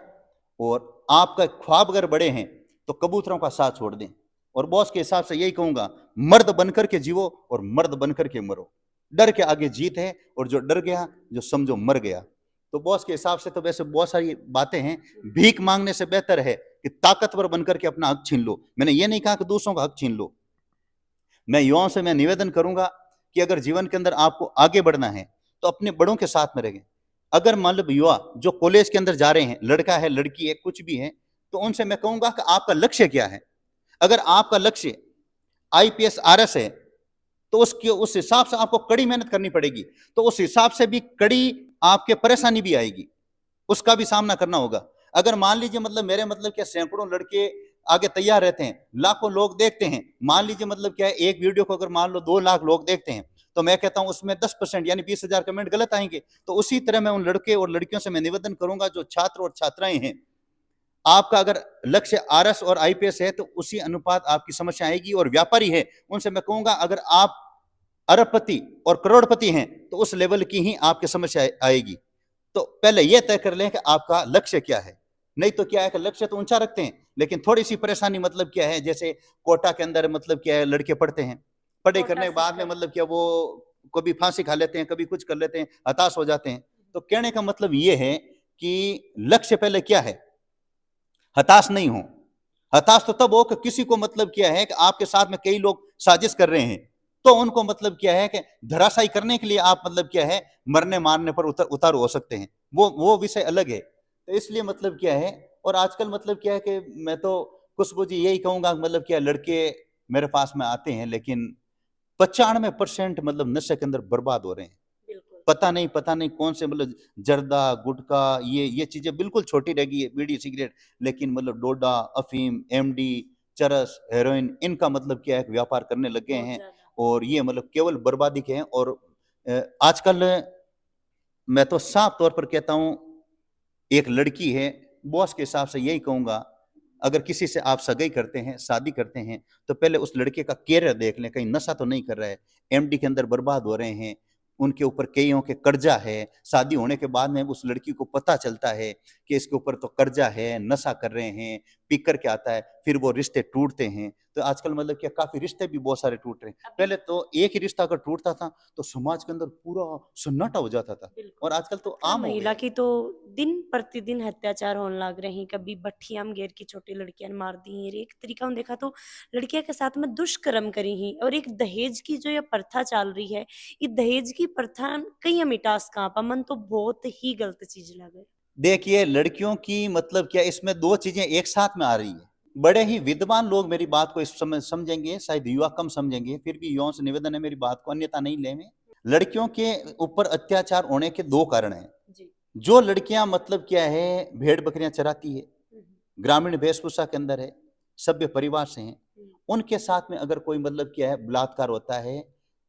और आपका ख्वाब अगर बड़े हैं तो कबूतरों का साथ छोड़ दें। और बॉस के हिसाब से यही कहूंगा, मर्द बनकर के जीवो और मर्द बनकर के मरो। डर के आगे जीत है, और जो डर गया, जो समझो मर गया। तो बॉस के हिसाब से तो वैसे बहुत सारी बातें हैं। भीख मांगने से बेहतर है कि ताकतवर बनकर के अपना हक छीन लो। मैंने ये नहीं कहा कि दूसरों का हक छीन लो। मैं युवाओं से मैं निवेदन करूंगा कि अगर जीवन के अंदर आपको आगे बढ़ना है तो अपने बड़ों के साथ में रहें। अगर मान लो युवा जो कॉलेज के अंदर जा रहे हैं, लड़का है, लड़की है, कुछ भी है, तो उनसे मैं कहूंगा कि आपका लक्ष्य क्या है। अगर आपका लक्ष्य आईपीएस आरएस है, तो उसके उस हिसाब से आपको कड़ी मेहनत करनी पड़ेगी। तो उस हिसाब से भी कड़ी आपके परेशानी भी आएगी, उसका भी सामना करना होगा। अगर मान लीजिए मतलब मेरे मतलब क्या सैकड़ों लड़के आगे तैयार रहते हैं, लाखों लोग देखते हैं, मान लीजिए मतलब क्या है, एक वीडियो को अगर मान लो 2 लाख लोग देखते हैं, तो मैं कहता हूं उसमें 10% यानी 20,000 कमेंट गलत आएंगे। तो उसी तरह मैं उन लड़के और लड़कियों से मैं निवेदन करूंगा, जो छात्र और छात्राएं हैं, आपका अगर लक्ष्य आरएस और आईपीएस है तो उसी अनुपात आपकी समस्या आएगी। और व्यापारी है, उनसे मैं कहूंगा अगर आप अरबपति और करोड़पति हैं तो उस लेवल की ही आपकी समस्या आएगी। तो पहले यह तय कर लें कि आपका लक्ष्य क्या है। नहीं तो क्या है कि लक्ष्य तो ऊंचा रखते हैं, लेकिन थोड़ी सी परेशानी मतलब क्या है, जैसे कोटा के अंदर मतलब क्या है, लड़के पढ़ते हैं, पढ़ाई कोटा करने के बाद में सीकर। मतलब क्या वो कभी फांसी खा लेते हैं, कभी कुछ कर लेते हैं, हताश हो जाते हैं। तो कहने का मतलब ये है कि लक्ष्य पहले क्या है, हताश नहीं हो। हताश तो तब हो कि किसी को मतलब क्या है कि आपके साथ में कई लोग साजिश कर रहे हैं, तो उनको मतलब क्या है कि धराशायी करने के लिए आप मतलब क्या है, मरने मारने पर उतारू हो सकते हैं। वो विषय अलग है। तो इसलिए मतलब क्या है, और आजकल मतलब क्या है कि मैं तो खुशबू जी यही कहूंगा, मतलब क्या लड़के मेरे पास में आते हैं, लेकिन 95% मतलब नशे के अंदर बर्बाद हो रहे हैं। बिल्कुल। पता नहीं कौन से मतलब जर्दा, गुटखा, ये चीजें बिल्कुल छोटी रह गई है, बीड़ी सिगरेट, लेकिन मतलब डोडा, अफीम, एमडी, चरस, हेरोइन, इनका मतलब क्या है कि व्यापार करने लग गए बहुत हैं। ज्यादा। और ये मतलब केवल बर्बादी के हैं। और आजकल मैं तो साफ तौर पर कहता हूं, एक लड़की है, बॉस के हिसाब से यही कहूंगा, अगर किसी से आप सगाई करते हैं, शादी करते हैं, तो पहले उस लड़के का कैरियर देख लें, कहीं नशा तो नहीं कर रहा है, एमडी के अंदर बर्बाद हो रहे हैं, उनके ऊपर कईयों के कर्जा है। शादी होने के बाद में उस लड़की को पता चलता है कि इसके ऊपर तो कर्जा है, नशा कर रहे हैं, पी करके आता है, फिर वो रिश्ते टूटते हैं। तो आजकल मतलब क्या काफी रिश्ते भी बहुत सारे टूट रहे हैं। अभी पहले तो एक ही रिश्ता अगर टूटता था तो समाज के अंदर पूरा सन्नाटा हो जाता था, बिल्कुल। और आजकल तो आजकल आम हो गया महिला है। की तो दिन प्रतिदिन अत्याचार होने लग रहे हैं। कभी भट्ठियां में घेर की छोटी लड़कियां मार दी हैं। एक तरीका हम देखा तो लड़कियां के साथ में दुष्कर्म करी ही। और एक दहेज की जो ये प्रथा चल रही है, ये दहेज की प्रथा कहीं मिटास कहाँ पा, मन तो बहुत ही गलत चीज लगे। देखिए, लड़कियों की मतलब क्या, इसमें दो चीजें एक साथ में आ रही है। बड़े ही विद्वान लोग मेरी बात को इस समय समझेंगे, शायद युवा कम समझेंगे, फिर भी युवाओं से निवेदन है मेरी बात को अन्यथा नहीं लेंगे। लड़कियों के ऊपर अत्याचार होने के 2 कारण हैं। जी। जो लड़कियां मतलब क्या है, भेड़ बकरियां चराती है, हम्म, ग्रामीण वेशभूषा के अंदर है, सभ्य परिवार से हैं, हम्म, उनके साथ में अगर कोई मतलब क्या है बलात्कार होता है,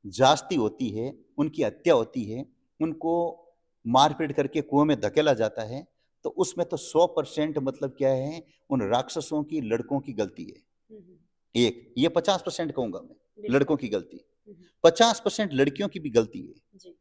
जास्ती होती है, उनकी हत्या होती है, उनको मारपीट करके कुएं में धकेला जाता है, तो उसमें तो 100% मतलब क्या है, उन राक्षसों की, लड़कों की गलती है। हम्म, एक ये 50% कहूंगा मैं, बिल्कुल। लड़कों की गलती, हम्म, 50% लड़कियों की भी गलती है। जी।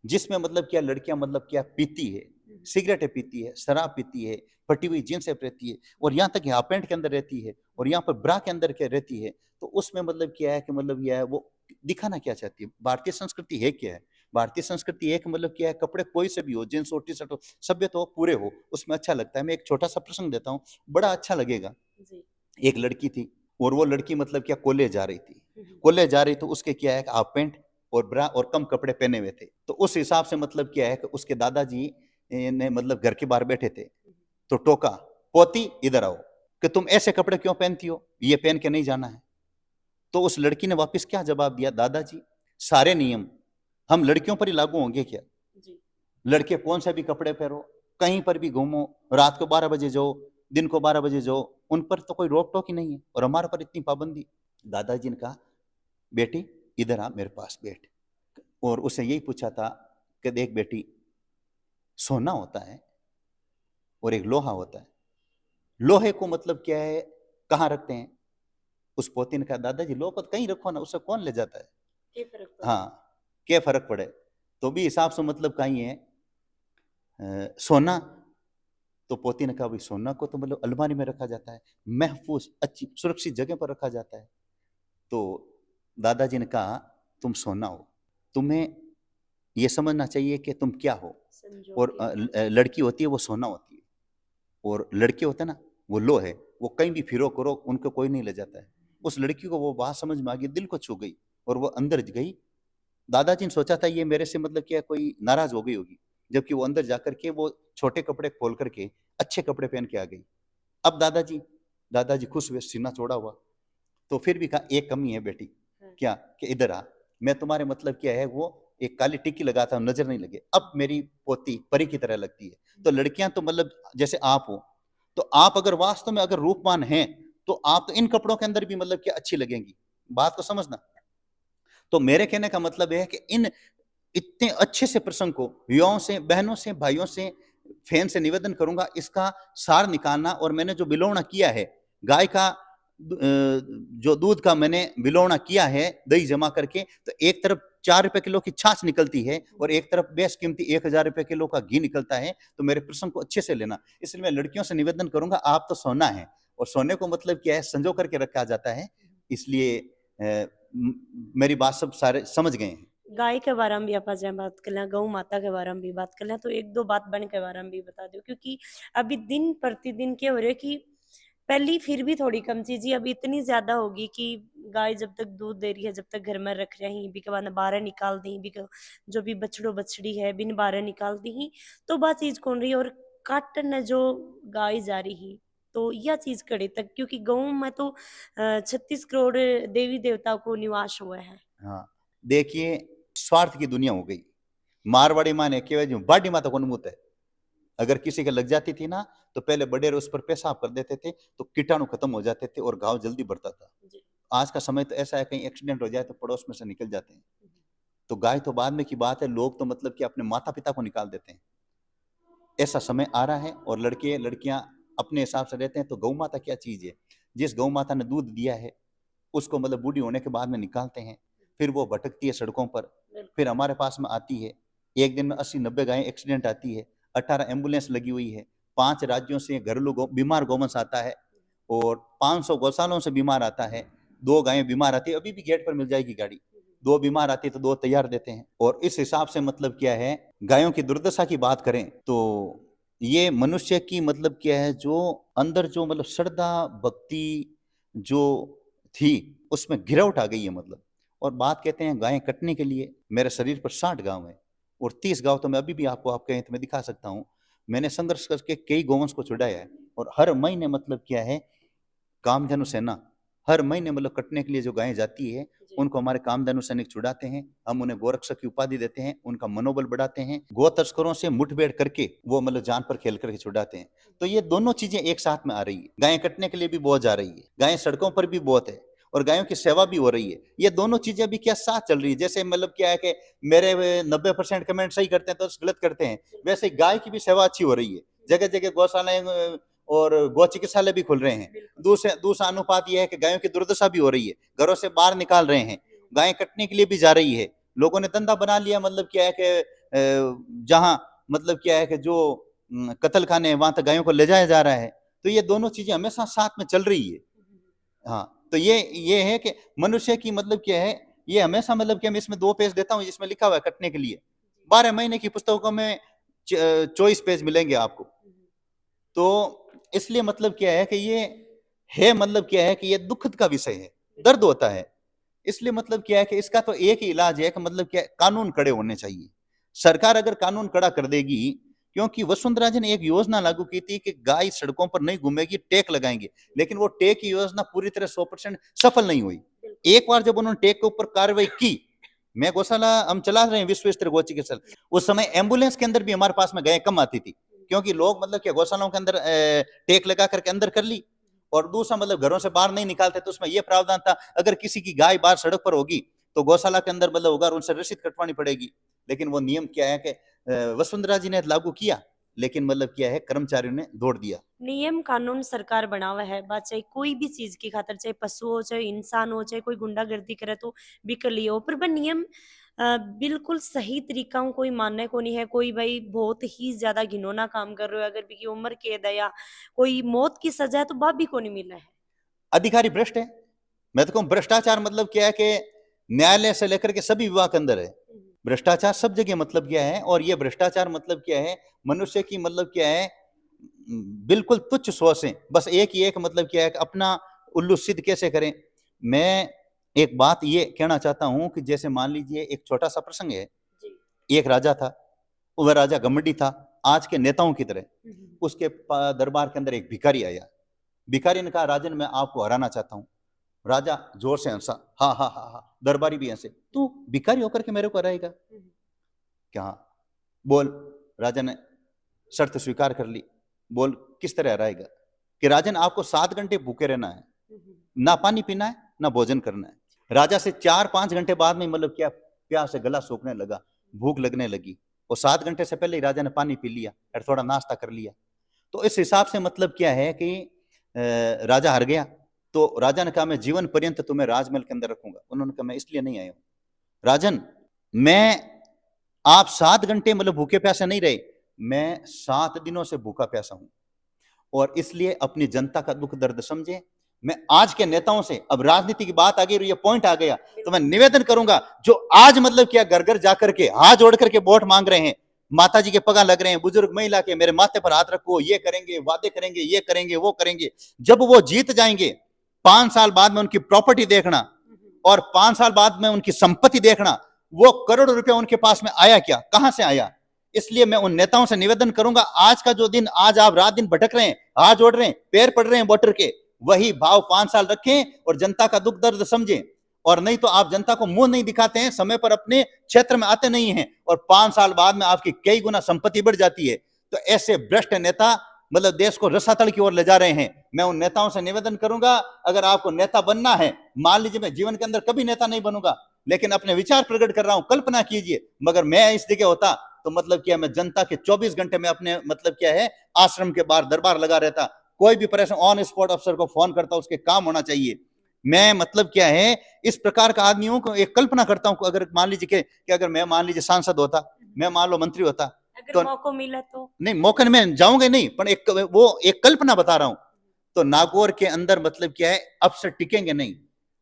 जिसमें मतलब क्या लड़कियां मतलब क्या पीती है, हम्म, सिगरेटें पीती है, शराब पीती है, फटी हुई जींसें रहती है, और यहाँ तक हाफ पैंट के अंदर रहती है, और यहाँ पर ब्रा के अंदर क्या रहती है। तो उसमें मतलब क्या है कि मतलब यह है, वो दिखाना क्या चाहती है, भारतीय संस्कृति है क्या है। भारतीय संस्कृति एक मतलब क्या है, कपड़े कोई से भी हो, जींस हो, टी शर्ट हो, सभ्य तो हो, पूरे हो, उसमें अच्छा लगता है। मैं एक छोटा सा प्रसंग देता हूँ, बड़ा अच्छा लगेगा। जी। एक लड़की थी, और वो लड़की मतलब क्या कॉलेज जा रही थी। हम्म, कॉलेज जा रही तो उसके क्या है, हाफ पैंट और ब्रा और कम कपड़े पहने हुए थे। तो उस हिसाब से मतलब क्या है कि उसके दादाजी ने मतलब घर के बाहर बैठे थे, तो टोका, पोती इधर आओ, कि तुम ऐसे कपड़े क्यों पहनती हो, ये पहन के नहीं जाना है। तो उस लड़की ने वापस क्या जवाब दिया, दादाजी सारे नियम हम लड़कियों पर ही लागू होंगे क्या? जी। लड़के कौन से भी कपड़े पहनो, कहीं पर भी घूमो, रात को 12 बजे जाओ, दिन को 12 बजे जाओ, उन पर तो कोई रोक टोक ही नहीं है, और हमारे पर इतनी पाबंदी। दादाजी ने कहा, बेटी इधर आ मेरे पास बैठ, और उसे यही पूछा था कि देख बेटी, सोना होता है और एक लोहा होता है, लोहे को मतलब क्या है, कहाँ रखते हैं? उस पोती ने कहा, दादाजी लोहा तो कहीं रखो ना, उससे कौन ले जाता है? क्या फर्क पड़ा? हाँ, क्या फर्क पड़े? तो भी हिसाब से मतलब कहीं है सोना। तो पोती ने कहा, भाई सोना को तो मतलब अलमारी में रखा जाता है, महफूज अच्छी सुरक्षित जगह पर रखा जाता है। तो दादाजी ने कहा, तुम सोना हो, तुम्हें यह समझना चाहिए कि तुम क्या हो। और लड़की होती है वो सोना होती है, और लड़के होते हैं ना वो लो है, वो कहीं भी फिरो करो उनको कोई नहीं ले जाता है। उस लड़की को वो बात समझ में आ गई, दिल को छू गई, और वो अंदर गई। दादाजी ने सोचा था ये मेरे से मतलब क्या कोई नाराज हो गई होगी, जबकि वो अंदर जाकर के वो छोटे कपड़े खोल करके अच्छे कपड़े पहन के आ गई। अब दादाजी खुश हुए, सीना चौड़ा हुआ। तो फिर भी कहा, एक कमी है बेटी। क्या? कि इधर आ, मैं तुम्हारे मतलब क्या है वो एक काली टिक्की लगाता हूँ, नजर नहीं लगे। अब मेरी पोती परी की तरह लगती है। तो लड़कियां तो मतलब जैसे आप हो, तो आप अगर वास्तव में अगर रूपवान हैं, तो आप तो इन कपड़ों के अंदर भी मतलब क्या अच्छी लगेंगी। बात को समझना। तो मेरे कहने का मतलब है कि इन इतने अच्छे से प्रसंग को युवाओं से, बहनों से, भाइयों से, फैन से निवेदन करूंगा, इसका सार निकालना। और मैंने जो बिलोवना किया है गाय का, जो दूध का मैंने बिलोवना किया है दही जमा करके, तो एक तरफ 4 रुपए किलो की छाछ निकलती है और एक तरफ बेशकीमती 1,000 रुपए किलो का घी निकलता है। तो मेरे प्रसंग को अच्छे से लेना। इसलिए मैं लड़कियों से निवेदन करूंगा, आप तो सोना है, और सोने को मतलब क्या है, संजो करके रखा जाता है। इसलिए मेरी बात सब सारे समझ गए हैं। गाय के बारे में भी आप जब बात कर लें, गौ माता के बारे में भी बात कर लें, तो एक दो बात बन के बारे में भी बता दो, क्योंकि अभी दिन प्रतिदिन क्या हो रहा है कि पहली फिर भी थोड़ी कम चीज, अभी इतनी ज्यादा होगी कि गाय जब तक दूध दे रही है, जब तक घर में रख रहे हैं, के बाद बाहर निकाल दी भी, जो भी बछड़ो बछड़ी है बिन बाहर निकाल दी ही, तो बात चीज कौन रही है, और काटन जो गाय जा रही है, तो यह चीज कड़े तक, क्योंकि गाँव में तो 36 करोड़ देवी देवता को निवास हुआ है। हाँ, देखिए स्वार्थ की दुनिया हो गई। मारवाड़ी माँ ने केवल जो बाडी माता को अनुमत है, अगर किसी के लग जाती थी ना, तो पहले बड़े उस पर पेशाब कर देते थे, तो कीटाणु खत्म हो जाते थे और घाव जल्दी बढ़ता था। आज का समय तो ऐसा है, कहीं एक्सीडेंट हो जाए तो पड़ोस में से निकल जाते हैं। तो गाय तो बाद में की बात है, लोग तो मतलब कि अपने माता पिता को निकाल देते हैं। ऐसा समय आ रहा है, और लड़के लड़कियां अपने हिसाब से रहते हैं। तो गौ माता क्या चीज है, जिस गौ माता ने दूध दिया है उसको मतलब बूढ़ी होने के बाद में निकालते हैं, फिर वो भटकती है सड़कों पर, फिर हमारे पास में आती है। एक दिन में 80-90 गायें एक्सीडेंट आती है, 18 एम्बुलेंस लगी हुई है, 5 राज्यों से घरेलू बीमार गौवंश आता है, और 500 गौशालों से बीमार आता है। 2 गायें बीमार आती है, अभी भी गेट पर मिल जाएगी गाड़ी। 2 बीमार आती है तो 2 तैयार देते हैं। और इस हिसाब से मतलब क्या है, गायों की दुर्दशा की बात करें तो ये मनुष्य की मतलब क्या है, जो अंदर जो मतलब श्रद्धा भक्ति जो थी उसमें गिरावट आ गई है मतलब। और बात कहते हैं गायें कटने के लिए, मेरे शरीर पर 60 गांव है, और 30 गांव तो मैं अभी भी आपको आप कहें तो मैं दिखा सकता हूं। मैंने संघर्ष करके कई गौवंश को छुड़ाया है, और हर महीने मतलब क्या है, कामधेनु सेना हर महीने मतलब कटने के लिए जो गायें जाती है, उनको हमारे कामधेनु सैनिक छुड़ाते हैं। हम उन्हें गोरक्षक की उपाधि देते हैं, उनका मनोबल बढ़ाते हैं। गो तस्करों से मुठभेड़ करके वो मतलब जान पर खेल करके छुड़ाते हैं। तो ये दोनों चीजें एक साथ में आ रही है, गायें कटने के लिए भी बहुत जा रही है, गायें सड़कों पर भी बहुत है, और गायों की सेवा भी हो रही है। ये दोनों चीजें भी क्या साथ चल रही है। जैसे मतलब क्या है कि मेरे 90% कमेंट सही करते हैं तो गलत करते हैं, वैसे गाय की भी सेवा अच्छी हो रही है। जगह जगह गौशालाएं और गौ चिकित्सालय भी खुल रहे हैं। दूसरा अनुपात यह है कि गायों की दुर्दशा भी हो रही है, घरों से बाहर निकाल रहे हैं, गायें कटने के लिए भी जा रही है। लोगों ने धंधा बना लिया, मतलब क्या है कि जहां मतलब क्या है कि जो कत्ल खाने वहां तक गायों को ले जाया जा रहा है। तो ये दोनों चीजें हमेशा साथ में चल रही है। हाँ, तो ये है कि मनुष्य की मतलब क्या है, ये हमेशा मतलब कि मैं इसमें 2 पेज देता हूँ जिसमें लिखा हुआ है कटने के लिए। 12 महीने की पुस्तकों में 24 पेज मिलेंगे आपको। तो इसलिए मतलब क्या है कि ये है, मतलब क्या है कि ये दुखद का विषय है, दर्द होता है इसलिए मतलब क्या है कि इसका तो एक ही इलाज है कि मतलब क्या है, कानून कड़े होने चाहिए। सरकार अगर कानून कड़ा कर देगी, क्योंकि वसुंधरा जी ने एक योजना लागू की थी कि गाय सड़कों पर नहीं घूमेगी, टेक लगाएंगे, लेकिन वो टेक की योजना पूरी तरह 100% सफल नहीं हुई। एक बार जब उन्होंने टेक के ऊपर कार्रवाई की, मैं गौशाला हम चला रहे हैं विश्व स्तरीय गौ चिकित्सा, उस समय एम्बुलेंस के अंदर भी हमारे पास में गायें कम आती थी, क्योंकि लोग मतलब क्या गौशालाओं के अंदर टेक लगा करके अंदर कर ली, और दूसरा मतलब घरों से बाहर नहीं निकालते, तो उसमें यह प्रावधान था अगर किसी की गाय बाहर सड़क पर होगी तो गौशाला के अंदर मतलब होगा और उनसे रसीद कटवानी पड़ेगी। लेकिन वो नियम क्या है कि वसुंधरा जी ने लागू किया, लेकिन मतलब क्या है कर्मचारियों ने दौड़ दिया। नियम कानून सरकार बनावा है, बात चाहे कोई भी चीज की खातर, चाहे पशु हो चाहे इंसान हो, चाहे कोई गुंडागर्दी करे तो भी कर लियो, पर वह नियम बिल्कुल सही तरीका हूँ कोई मानने को नहीं है। कोई भाई बहुत ही ज्यादा घिनौना काम कर रहे हो, अगर भी की उम्र कैद है या कोई मौत की सजा है तो बाप भी को नहीं मिला है। अधिकारी भ्रष्ट है। मैं तो कहूँ भ्रष्टाचार मतलब क्या है कि न्यायालय से लेकर के सभी विभाग के अंदर है भ्रष्टाचार, सब जगह मतलब क्या है। और ये भ्रष्टाचार मतलब क्या है, मनुष्य की मतलब क्या है, बिल्कुल तुच्छ सोचें, बस एक ही एक मतलब क्या है कि अपना उल्लू सिद्ध कैसे करें। मैं एक बात ये कहना चाहता हूं कि जैसे मान लीजिए एक छोटा सा प्रसंग है, एक राजा था, वह राजा घमंडी था आज के नेताओं की तरह। उसके दरबार के अंदर एक भिखारी आया, भिखारी ने कहा राजन मैं आपको हराना चाहता हूं। राजा जोर से हंसा, हा हा हा हा, दरबारी भी हंसे, तू भिखारी होकर के मेरे को हराएगा क्या? बोल। राजा ने शर्त स्वीकार कर ली। बोल किस तरह हराएगा? कि राजन आपको 7 घंटे भूखे रहना है, ना पानी पीना है ना भोजन करना है। राजा से 4-5 घंटे बाद में मतलब क्या प्यास से गला सूखने लगा, भूख लगने लगी, और 7 घंटे से पहले ही राजा ने पानी पी लिया और थोड़ा नाश्ता कर लिया। तो इस हिसाब से मतलब क्या है कि राजा हार गया। तो राजा ने कहा मैं जीवन पर्यंत तुम्हें राजमहल के अंदर रखूंगा। उन्होंने कहा मैं इसलिए नहीं आया हूं राजन, मैं आप 7 घंटे मतलब भूखे प्यासे नहीं रहे, मैं 7 दिनों से भूखा प्यासा हूं, और इसलिए अपनी जनता का दुख दर्द समझे। मैं आज के नेताओं से, अब राजनीति की बात आ गई, ये पॉइंट आ गया, तो मैं निवेदन करूंगा जो आज मतलब क्या घर घर जाकर के हाथ जोड़ करके वोट मांग रहे हैं, माता जी के पगा लग रहे हैं, बुजुर्ग महिला के मेरे माथे पर हाथ रखो, ये करेंगे, वादे करेंगे, ये करेंगे, वो करेंगे, जब वो जीत जाएंगे 5 साल बाद में उनकी प्रॉपर्टी देखना और 5 साल बाद में उनकी संपत्ति देखना, वो करोड़ रुपया उनके पास में आया क्या, कहां से आया। इसलिए मैं उन नेताओं से निवेदन करूंगा, आज का जो दिन, आज आप रात दिन भटक रहे हैं, हाथ जोड़ रहे हैं, पैर पड़ रहे हैं वोटर के, वही भाव 5 साल रखें और जनता का दुख दर्द समझें। और नहीं तो आप जनता को मुंह नहीं दिखाते हैं, समय पर अपने क्षेत्र में आते नहीं हैं, और 5 साल बाद में आपकी कई गुना संपत्ति बढ़ जाती है। तो ऐसे भ्रष्ट नेता मतलब देश को रसातल की ओर ले जा रहे हैं। मैं उन नेताओं से निवेदन करूंगा, अगर आपको नेता बनना है, मान लीजिए मैं जीवन के अंदर कभी नेता नहीं बनूंगा, लेकिन अपने विचार प्रकट कर रहा हूं, कल्पना कीजिए मगर मैं इस जगह होता तो मतलब क्या मैं जनता के 24 घंटे में अपने मतलब क्या है आश्रम के बाहर दरबार लगा रहता, कोई भी परेशान ऑन स्पॉट अफसर को फोन करता, उसके काम होना चाहिए। मैं मतलब क्या है इस प्रकार का आदमी हूं, एक कल्पना करता हूं, अगर मान लीजिए कि अगर मैं मान लीजिए सांसद होता, मैं मान लो मंत्री होता, अगर मौका मिला तो नहीं मौके में जाऊंगे नहीं, पर एक कल्पना बता रहा हूं। तो नागौर के अंदर मतलब क्या है अफसर टिकेंगे नहीं,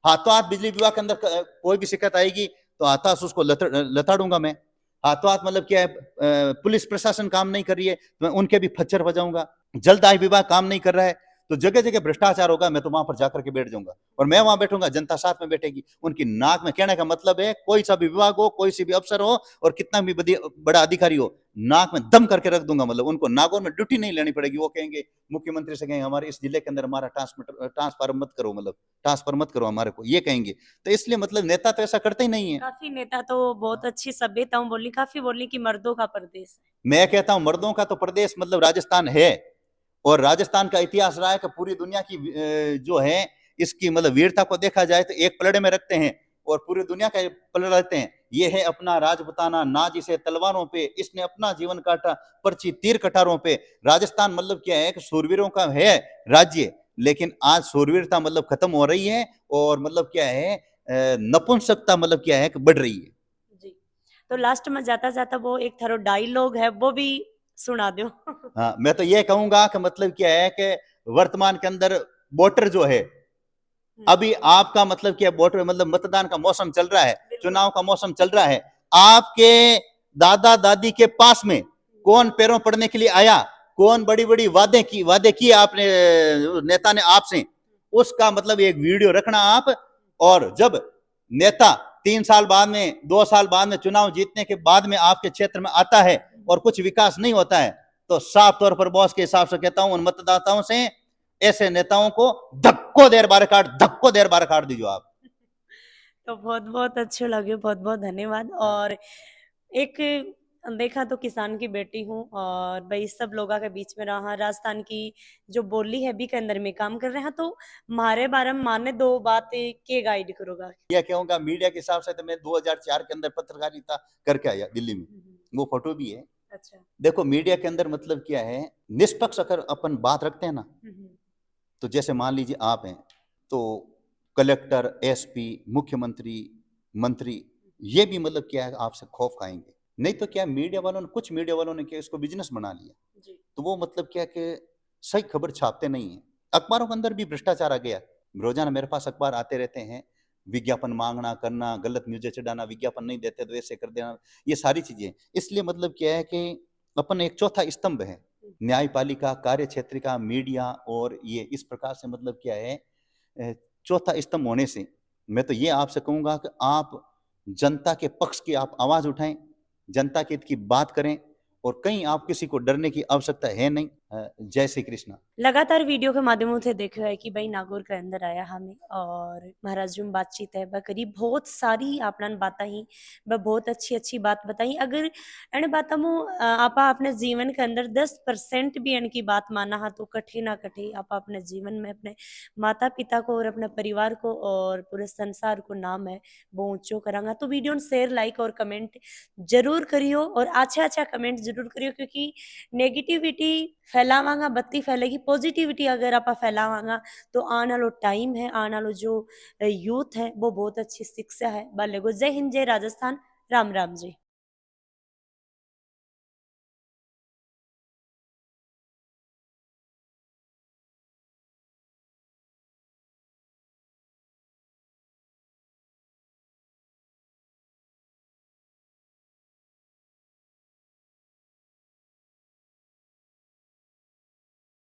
हाथों हाथ बिजली विभाग के अंदर कोई भी शिकायत आएगी तो हाथों हाथ उसको लताड़ूंगा मैं, हाथों हाथ मतलब क्या है पुलिस प्रशासन काम नहीं कर रही है तो मैं उनके भी फच्चर बजाऊंगा, जलदाय विभाग काम नहीं कर रहा है तो जगह जगह भ्रष्टाचार होगा, मैं तो वहां पर जाकर के बैठ जाऊंगा और मैं वहां बैठूंगा, जनता साथ में बैठेगी, उनकी नाक में, कहने का मतलब है कोई सा भी विभाग हो, कोई सी भी अफसर हो और कितना भी बड़ा अधिकारी हो, नाक में दम करके रख दूंगा। मतलब उनको नागौर में ड्यूटी नहीं लेनी पड़ेगी। वो कहेंगे मुख्यमंत्री से कहेंगे हमारे इस जिले के अंदर हमारा ट्रांसफर मत करो, मतलब ट्रांसफर मत करो हमारे को, ये कहेंगे। तो इसलिए मतलब नेता तो ऐसा करते ही नहीं है। काफी नेता तो बहुत अच्छी सभ्यताओं बोली, काफी बोली कि मर्दों का प्रदेश है। मैं कहता हूं मर्दों का तो प्रदेश मतलब राजस्थान है, और राजस्थान का इतिहास रहा है कि पूरी दुनिया की जो है इसकी मतलब वीरता को देखा जाए तो एक पलड़े में रखते हैं और पूरी दुनिया का पलड़ रहते हैं। ये है अपना राजपुताना, ना जिसे तलवारों पे, इसने अपना जीवन काटा पर्ची तीर कटारों पे। राजस्थान मतलब क्या है कि सूरवीरों का है राज्य, लेकिन आज सूरवीरता मतलब खत्म हो रही है और मतलब क्या है नपुंसकता मतलब क्या है कि बढ़ रही है। जी, तो लास्ट में जाता जाता वो एक थारो डायलॉग है वो भी सुना दो। हाँ, मैं तो ये कहूंगा कि मतलब क्या है कि वर्तमान के अंदर वोटर जो है, अभी आपका मतलब क्या वोटर मतलब मतदान का मौसम चल रहा है, चुनाव का मौसम चल रहा है, आपके दादा दादी के पास में कौन पैरों पड़ने के लिए आया, कौन बड़ी बड़ी वादे किए आपने, नेता ने आपसे, उसका मतलब एक वीडियो रखना आप, और जब नेता 3 साल बाद में 2 साल बाद में चुनाव जीतने के बाद में आपके क्षेत्र में आता है और कुछ विकास नहीं होता है, तो साफ तौर पर बॉस के हिसाब से कहता हूं उन मतदाताओं से, ऐसे नेताओं को धक्को देर बार काट दीजिए आप। तो बहुत बहुत अच्छे लगे, बहुत बहुत धन्यवाद। और एक देखा तो किसान की बेटी हूँ और भाई सब लोगों के बीच में रहा, राजस्थान की जो बोली है भी के अंदर में काम कर रहे हैं, तो मारे बारे में माने दो बात के गाइड करोगा। क्या कहूंगा, मीडिया के हिसाब से तो मैं 2004 के अंदर पत्रकारिता करके आया दिल्ली में, वो फोटो भी है। अच्छा। देखो मीडिया के अंदर मतलब क्या है, निष्पक्ष अगर अपन बात रखते हैं ना, तो जैसे मान लीजिए आप हैं, तो कलेक्टर, एसपी, मुख्यमंत्री, मंत्री, ये भी मतलब क्या है आपसे खौफ खाएंगे। नहीं तो क्या मीडिया वालों ने, कुछ मीडिया वालों ने क्या इसको बिजनेस बना लिया जी। तो वो मतलब क्या कि सही खबर छापते नहीं है। अखबारों के अंदर भी भ्रष्टाचार आ गया, रोजाना मेरे पास अखबार आते रहते हैं, विज्ञापन मांगना करना, गलत न्यूज़ें चढ़ाना, विज्ञापन नहीं देते तो ऐसे कर देना, ये सारी चीजें। इसलिए मतलब क्या है कि अपन एक चौथा स्तंभ है, न्यायपालिका, कार्य क्षेत्र का, मीडिया, और ये इस प्रकार से मतलब क्या है चौथा स्तंभ होने से मैं तो ये आपसे कहूंगा कि आप जनता के पक्ष की आप आवाज उठाएं, जनता के हित की बात करें, और कहीं आप किसी को डरने की आवश्यकता है नहीं। जय श्री कृष्णा। लगातार वीडियो के माध्यमों से देखो है कि भाई नागौर के अंदर आया हमें और महाराज जी बातचीत है करीब बहुत सारी आपने बातें ही बहुत अच्छी अच्छी बात बताई। अगर इन बातों आप अपने जीवन के अंदर 10% भी इनकी बात माना हा तो कठे ना कठे आप अपने जीवन में अपने माता पिता को और अपने परिवार को और पूरे संसार को नाम है वो ऊंचो करांगा। तो वीडियो शेयर, लाइक और कमेंट जरूर करियो और अच्छा अच्छा कमेंट जरूर करियो, क्योंकि नेगेटिविटी फैलावांगा बत्ती फैलेगी, पॉजिटिविटी अगर आप फैलावांगा तो आने वालो टाइम है, आने वालो जो यूथ है वो बहुत अच्छी शिक्षा है बाले को। जय हिंद, जय राजस्थान, राम राम जी।